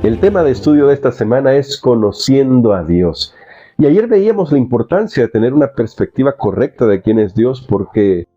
El tema de estudio de esta semana es conociendo a Dios. Y ayer veíamos la importancia de tener una perspectiva correcta de quién es Dios, porque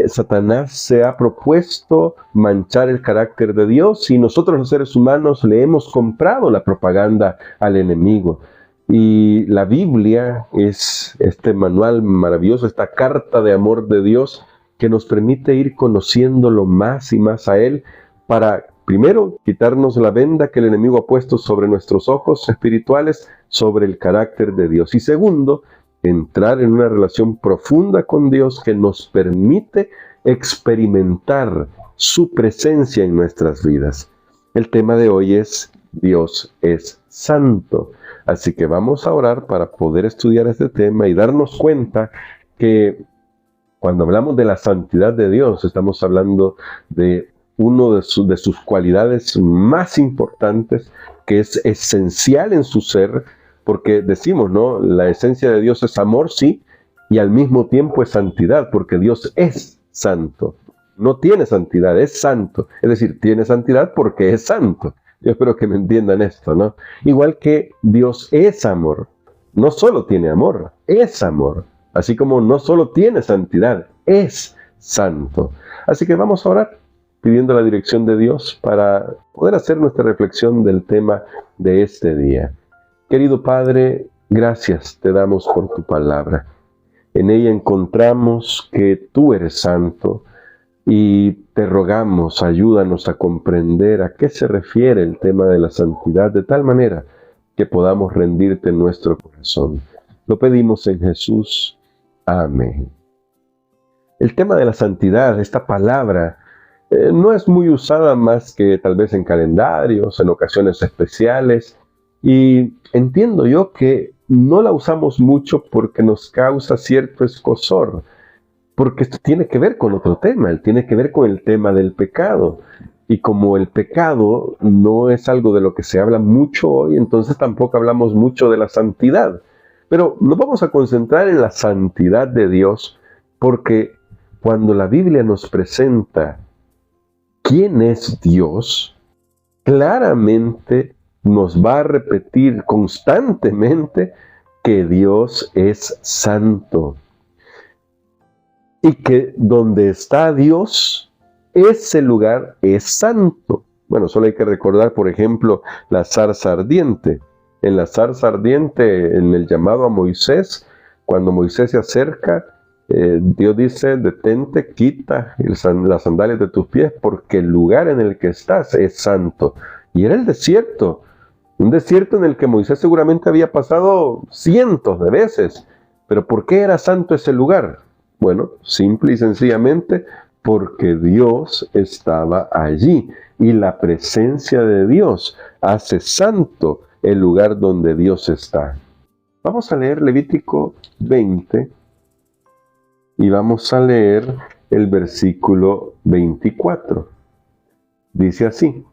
Satanás se ha propuesto manchar el carácter de Dios y nosotros los seres humanos le hemos comprado la propaganda al enemigo. Y la Biblia es este manual maravilloso, esta carta de amor de Dios que nos permite ir conociéndolo más y más a Él para, primero, quitarnos la venda que el enemigo ha puesto sobre nuestros ojos espirituales, sobre el carácter de Dios. Y segundo, entrar en una relación profunda con Dios que nos permite experimentar su presencia en nuestras vidas. El tema de hoy es Dios es santo. Así que vamos a orar para poder estudiar este tema y darnos cuenta que cuando hablamos de la santidad de Dios, estamos hablando de uno de sus cualidades más importantes, que es esencial en su ser, porque decimos, ¿no? La esencia de Dios es amor, sí, y al mismo tiempo es santidad, porque Dios es santo. No tiene santidad, es santo. Es decir, tiene santidad porque es santo. Yo espero que me entiendan esto, ¿no? Igual que Dios es amor. No solo tiene amor, es amor. Así como no solo tiene santidad, es santo. Así que vamos a orar pidiendo la dirección de Dios para poder hacer nuestra reflexión del tema de este día. Querido Padre, gracias te damos por tu palabra. En ella encontramos que tú eres santo y te rogamos, ayúdanos a comprender a qué se refiere el tema de la santidad de tal manera que podamos rendirte en nuestro corazón. Lo pedimos en Jesús. Amén. El tema de la santidad, esta palabra, no es muy usada más que tal vez en calendarios, en ocasiones especiales, y entiendo yo que no la usamos mucho porque nos causa cierto escozor, porque esto tiene que ver con otro tema, tiene que ver con el tema del pecado. Y como el pecado no es algo de lo que se habla mucho hoy, entonces tampoco hablamos mucho de la santidad. Pero nos vamos a concentrar en la santidad de Dios, porque cuando la Biblia nos presenta quién es Dios, claramente nos va a repetir constantemente que Dios es santo. Y que donde está Dios, ese lugar es santo. Bueno, solo hay que recordar, por ejemplo, la zarza ardiente. En la zarza ardiente, en el llamado a Moisés, cuando Moisés se acerca, Dios dice, detente, quita las sandalias de tus pies, porque el lugar en el que estás es santo. Y era el desierto, un desierto en el que Moisés seguramente había pasado cientos de veces. Pero ¿por qué era santo ese lugar? Bueno, simple y sencillamente porque Dios estaba allí y la presencia de Dios hace santo el lugar donde Dios está. Vamos a leer Levítico 20 y vamos a leer el versículo 24. Dice así: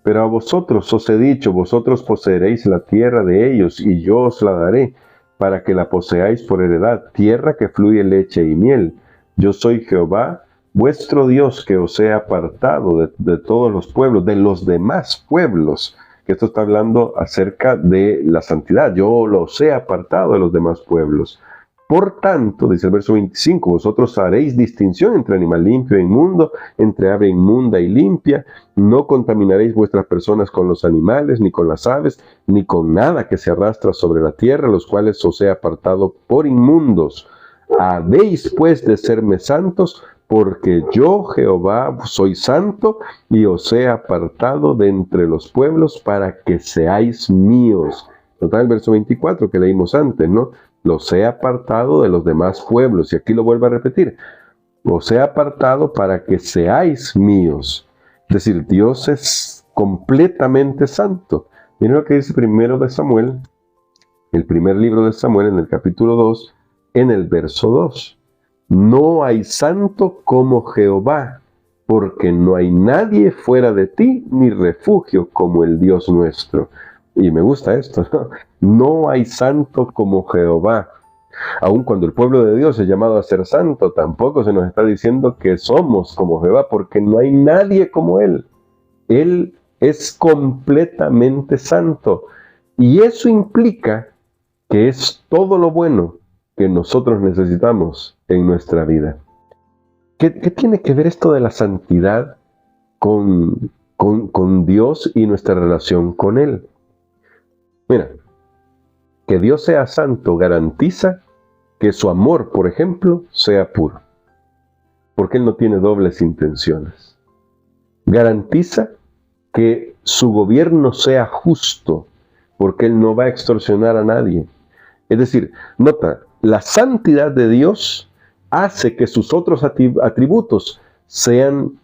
pero a vosotros os he dicho, vosotros poseeréis la tierra de ellos y yo os la daré, para que la poseáis por heredad, tierra que fluye leche y miel. Yo soy Jehová, vuestro Dios, que os he apartado de todos los pueblos, de los demás pueblos. Que esto está hablando acerca de la santidad. Yo los he apartado de los demás pueblos. Por tanto, dice el verso 25, vosotros haréis distinción entre animal limpio e inmundo, entre ave inmunda y limpia. No contaminaréis vuestras personas con los animales, ni con las aves, ni con nada que se arrastra sobre la tierra, los cuales os he apartado por inmundos. Habéis pues de serme santos, porque yo, Jehová, soy santo, y os he apartado de entre los pueblos para que seáis míos. Total, el verso 24 que leímos antes, ¿no? Los he apartado de los demás pueblos. Y aquí lo vuelvo a repetir. Os he apartado para que seáis míos. Es decir, Dios es completamente santo. Miren lo que dice primero de Samuel, el primer libro de Samuel, en el capítulo 2, en el verso 2. No hay santo como Jehová, porque no hay nadie fuera de ti, ni refugio como el Dios nuestro. Y me gusta esto, ¿no? No hay santo como Jehová. Aun cuando el pueblo de Dios es llamado a ser santo, tampoco se nos está diciendo que somos como Jehová, porque no hay nadie como Él. Él es completamente santo. Y eso implica que es todo lo bueno que nosotros necesitamos en nuestra vida. ¿Qué tiene que ver esto de la santidad con Dios y nuestra relación con Él? Mira, que Dios sea santo garantiza que su amor, por ejemplo, sea puro, porque Él no tiene dobles intenciones. Garantiza que su gobierno sea justo, porque Él no va a extorsionar a nadie. Es decir, nota, la santidad de Dios hace que sus otros atributos sean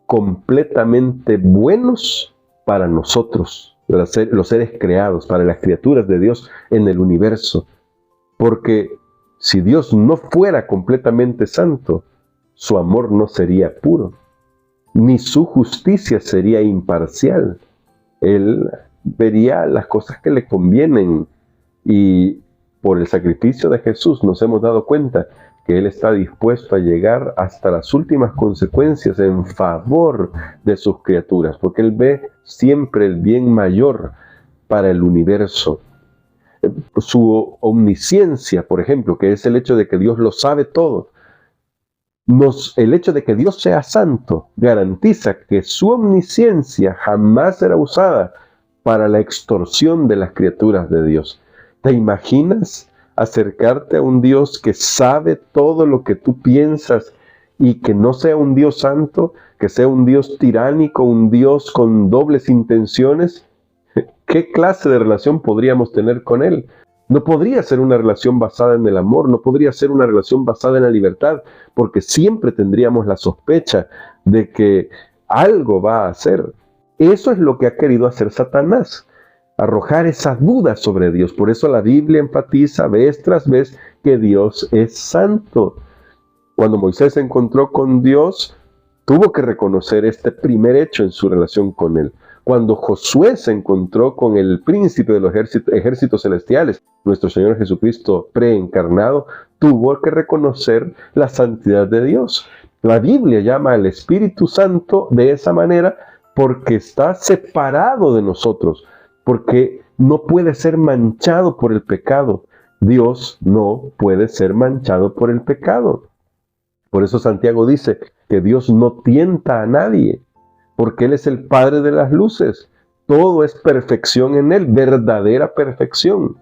completamente buenos para nosotros, los seres creados, para las criaturas de Dios en el universo. Porque si Dios no fuera completamente santo, su amor no sería puro, ni su justicia sería imparcial. Él vería las cosas que le convienen, y por el sacrificio de Jesús nos hemos dado cuenta que Él está dispuesto a llegar hasta las últimas consecuencias en favor de sus criaturas, porque Él ve siempre el bien mayor para el universo. Su omnisciencia, por ejemplo, que es el hecho de que Dios lo sabe todo, el hecho de que Dios sea santo garantiza que su omnisciencia jamás será usada para la extorsión de las criaturas de Dios. ¿Te imaginas acercarte a un Dios que sabe todo lo que tú piensas y que no sea un Dios santo, que sea un Dios tiránico, un Dios con dobles intenciones? ¿Qué clase de relación podríamos tener con Él? No podría ser una relación basada en el amor, no podría ser una relación basada en la libertad, porque siempre tendríamos la sospecha de que algo va a hacer. Eso es lo que ha querido hacer Satanás, arrojar esas dudas sobre Dios. Por eso la Biblia enfatiza vez tras vez que Dios es santo. Cuando Moisés se encontró con Dios, tuvo que reconocer este primer hecho en su relación con Él. Cuando Josué se encontró con el príncipe de los ejércitos celestiales, nuestro Señor Jesucristo preencarnado, tuvo que reconocer la santidad de Dios. La Biblia llama al Espíritu Santo de esa manera porque está separado de nosotros, porque no puede ser manchado por el pecado. Dios no puede ser manchado por el pecado. Por eso Santiago dice que Dios no tienta a nadie, porque Él es el Padre de las luces. Todo es perfección en Él, verdadera perfección.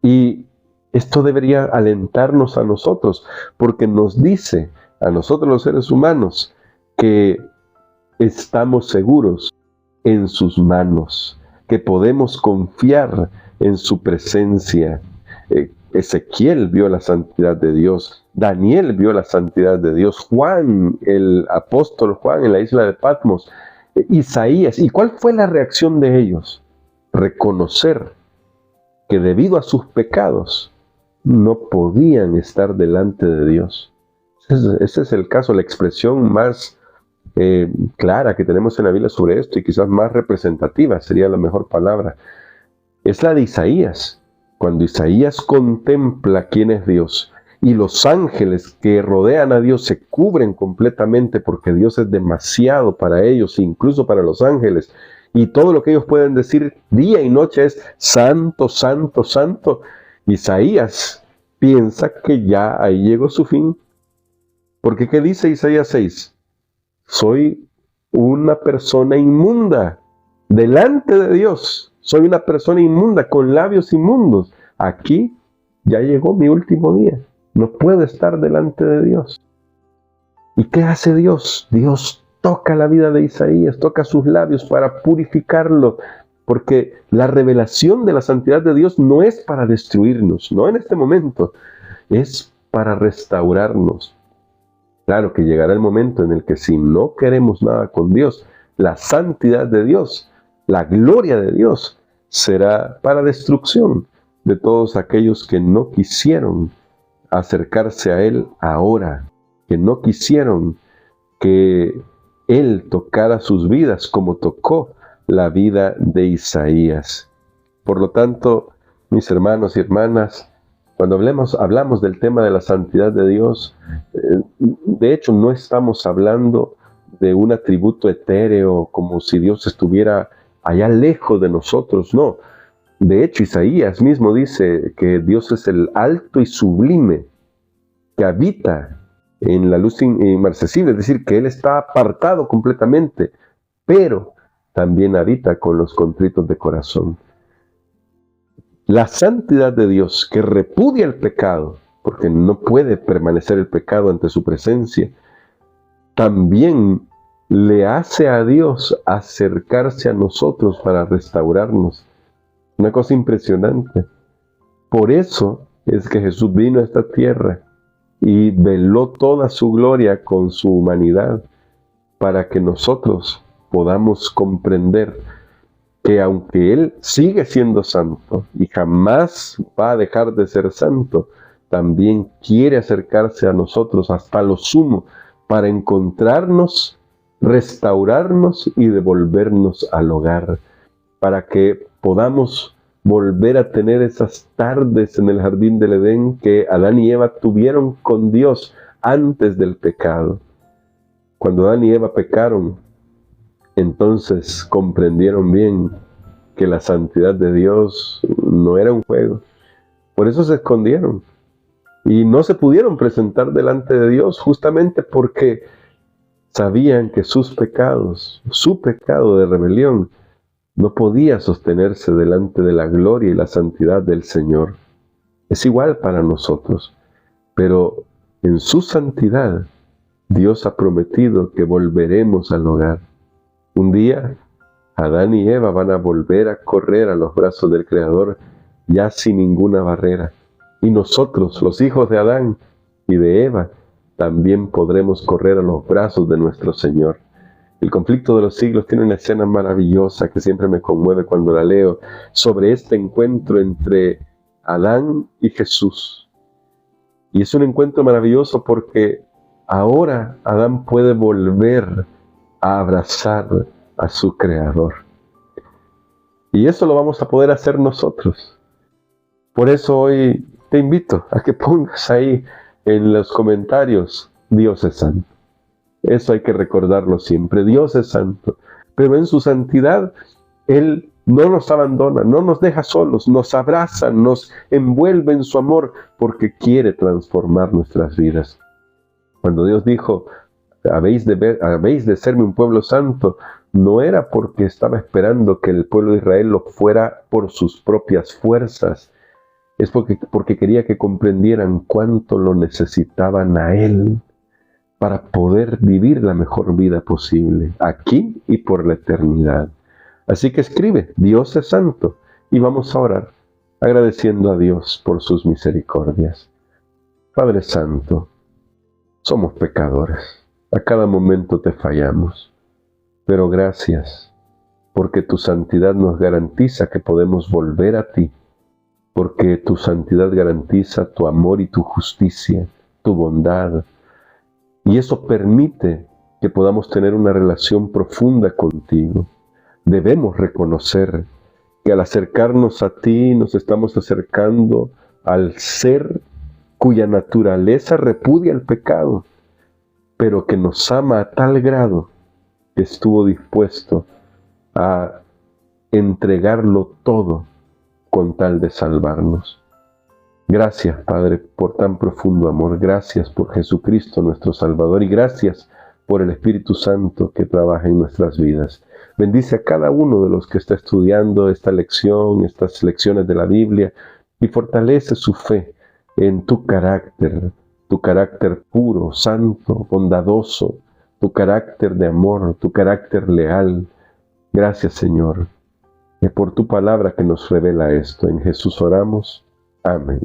Y esto debería alentarnos a nosotros, porque nos dice a nosotros los seres humanos que estamos seguros en sus manos, que podemos confiar en su presencia. Ezequiel vio la santidad de Dios, Daniel vio la santidad de Dios, Juan, el apóstol Juan en la isla de Patmos, Isaías. ¿Y cuál fue la reacción de ellos? Reconocer que debido a sus pecados no podían estar delante de Dios. Ese es el caso, la expresión más clara que tenemos en la Biblia sobre esto, y quizás más representativa sería la mejor palabra. Es la de Isaías. Cuando Isaías contempla quién es Dios y los ángeles que rodean a Dios se cubren completamente porque Dios es demasiado para ellos, incluso para los ángeles, y todo lo que ellos pueden decir día y noche es santo, santo, santo, Isaías piensa que ya ahí llegó su fin. Porque ¿qué dice Isaías 6? Soy una persona inmunda delante de Dios. Soy una persona inmunda, con labios inmundos. Aquí ya llegó mi último día. No puedo estar delante de Dios. ¿Y qué hace Dios? Dios toca la vida de Isaías, toca sus labios para purificarlo. Porque la revelación de la santidad de Dios no es para destruirnos, no en este momento. Es para restaurarnos. Claro que llegará el momento en el que si no queremos nada con Dios, la santidad de Dios, la gloria de Dios, será para destrucción de todos aquellos que no quisieron acercarse a Él ahora, que no quisieron que Él tocara sus vidas como tocó la vida de Isaías. Por lo tanto, mis hermanos y hermanas, Cuando hablamos del tema de la santidad de Dios, de hecho no estamos hablando de un atributo etéreo como si Dios estuviera allá lejos de nosotros, no. De hecho, Isaías mismo dice que Dios es el alto y sublime, que habita en la luz inmarcesible, es decir, que Él está apartado completamente, pero también habita con los contritos de corazón. La santidad de Dios, que repudia el pecado, porque no puede permanecer el pecado ante su presencia, también le hace a Dios acercarse a nosotros para restaurarnos. Una cosa impresionante. Por eso es que Jesús vino a esta tierra y veló toda su gloria con su humanidad, para que nosotros podamos comprender que aunque Él sigue siendo santo y jamás va a dejar de ser santo, también quiere acercarse a nosotros hasta lo sumo para encontrarnos, restaurarnos y devolvernos al hogar, para que podamos volver a tener esas tardes en el jardín del Edén que Adán y Eva tuvieron con Dios antes del pecado. Cuando Adán y Eva pecaron, entonces comprendieron bien que la santidad de Dios no era un juego. Por eso se escondieron y no se pudieron presentar delante de Dios, justamente porque sabían que sus pecados, su pecado de rebelión, no podía sostenerse delante de la gloria y la santidad del Señor. Es igual para nosotros, pero en su santidad Dios ha prometido que volveremos al hogar. Un día Adán y Eva van a volver a correr a los brazos del Creador ya sin ninguna barrera. Y nosotros, los hijos de Adán y de Eva, también podremos correr a los brazos de nuestro Señor. El conflicto de los siglos tiene una escena maravillosa que siempre me conmueve cuando la leo, sobre este encuentro entre Adán y Jesús. Y es un encuentro maravilloso porque ahora Adán puede volver a abrazar a su Creador. Y eso lo vamos a poder hacer nosotros. Por eso hoy te invito a que pongas ahí en los comentarios: Dios es santo. Eso hay que recordarlo siempre. Dios es santo, pero en su santidad Él no nos abandona, no nos deja solos, nos abraza, nos envuelve en su amor, porque quiere transformar nuestras vidas. Cuando Dios dijo: habéis de serme un pueblo santo, no era porque estaba esperando que el pueblo de Israel lo fuera por sus propias fuerzas, es porque quería que comprendieran cuánto lo necesitaban a Él para poder vivir la mejor vida posible, aquí y por la eternidad. Así que escribe: Dios es santo, y vamos a orar, agradeciendo a Dios por sus misericordias. Padre Santo, somos pecadores, a cada momento te fallamos, pero gracias, porque tu santidad nos garantiza que podemos volver a ti, porque tu santidad garantiza tu amor y tu justicia, tu bondad, y eso permite que podamos tener una relación profunda contigo. Debemos reconocer que al acercarnos a ti nos estamos acercando al ser cuya naturaleza repudia el pecado, pero que nos ama a tal grado que estuvo dispuesto a entregarlo todo con tal de salvarnos. Gracias, Padre, por tan profundo amor. Gracias por Jesucristo, nuestro Salvador, y gracias por el Espíritu Santo que trabaja en nuestras vidas. Bendice a cada uno de los que está estudiando esta lección, estas lecciones de la Biblia, y fortalece su fe en tu carácter puro, santo, bondadoso, tu carácter de amor, tu carácter leal. Gracias, Señor, y por tu palabra que nos revela esto. En Jesús oramos. Amén.